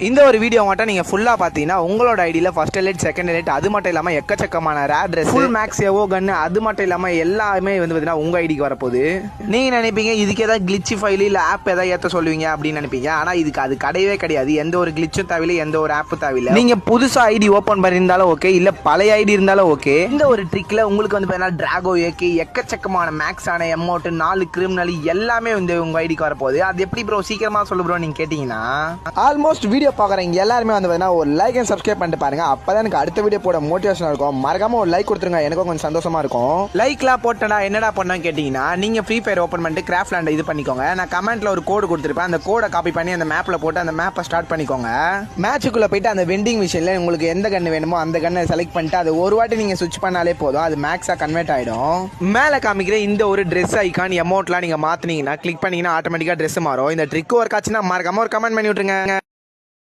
இந்த ஒரு வீடியோ மட்டும் நீங்கள் ஃபுல்லாக பார்த்தீங்கன்னா உங்களோட ஐடியில் ஃபர்ஸ்ட் எலைட் செகண்ட் எலைட் அது மட்டும் இல்லாமல் எக்கச்சக்கமான ரேர் ட்ரெஸ் ஃபுல் மேக்ஸ் எவோ கன்னு அது மட்டும் இல்லாமல் எல்லாமே வந்து பார்த்தீங்கன்னா உங்கள் ஐடிக்கு வரப்போகுது. நீங்கள் நினைப்பீங்க இதுக்கு ஏதாவது கிளிச்சு ஃபைல் இல்லை ஆப் ஏதாவது ஏற்ற சொல்லுவீங்க அப்படின்னு நினைப்பீங்க. ஆனால் இதுக்கு அது கிடையவே கிடையாது. எந்த ஒரு கிளிச்சும் தேவையில்லை, எந்த ஒரு ஆப்பும் தேவையில்லை. நீங்கள் புதுசாக ஐடி ஓப்பன் பண்ணியிருந்தாலும் ஓகே, இல்லை பழைய ஐடி இருந்தாலும் ஓகே. இந்த ஒரு ட்ரிக்கில் உங்களுக்கு வந்து பார்த்தீங்கன்னா டிராகோ ஏகே எக்கச்சக்கமான மேக்ஸ் ஆன எமௌண்ட் 4 கிரிமினல் எல்லாமே வந்து உங்கள் ஐடிக்கு வரப்போகுது. அது எப்படி ப்ரோ சீக்கிரமாக சொல்லு ப்ரோ நீங்கள் கேட்டிங்கன்னா ஆல்மோஸ்ட் வீடியோ பார்க்குறீங்க எல்லாருமே வந்து பார்த்தீங்கன்னா ஒரு லைக் அண்ட் சப்ஸ்கிரைப் பண்ணிட்டு பாருங்க. அப்பதான் எனக்கு அடுத்த வீடியோ போட மோட்டிவேஷனாக இருக்கும். மறக்காம ஒரு லைக் கொடுத்துருங்க, எனக்கும் கொஞ்சம் சந்தோஷமா இருக்கும். லைக்லாம் போட்டா என்னடா பண்ணான்னு கேட்டீங்கன்னா நீங்க ஃப்ரீ ஃபயர் ஓப்பன் பண்ணிட்டு கிராஃப்ட் லேண்ட் இது பண்ணிக்கோங்க. நான் கமெண்ட்ல ஒரு கோடு கொடுத்துருப்பேன், அந்த கோடை காப்பி பண்ணி அந்த மேப்ல போட்டு அந்த மேப்பை ஸ்டார்ட் பண்ணிக்கோங்க. மேட்சுக்குள்ள போயிட்டு அந்த வெண்டிங் மிஷின்ல உங்களுக்கு எந்த கன்னு வேணுமோ அந்த கன்னை செலக்ட் பண்ணிட்டு அது ஒரு வாட்டி நீங்க சுவிட்ச் பண்ணாலே போதும், அது மேக்ஸா கன்வெர்ட் ஆயிடும். மேல காமிக்கிற இந்த ஒரு ட்ரெஸ் ஐகான் அமௌண்ட்லாம் நீங்க மாத்தினீங்கன்னா கிளிக் பண்ணீங்கன்னா ஆட்டோமேட்டிக்கா ட்ரெஸ் மாறும். இந்த ட்ரிக் ஒர்க் ஆச்சுன்னா மறக்காம ஒரு கமெண்ட் பண்ணி விட்டுருங்க.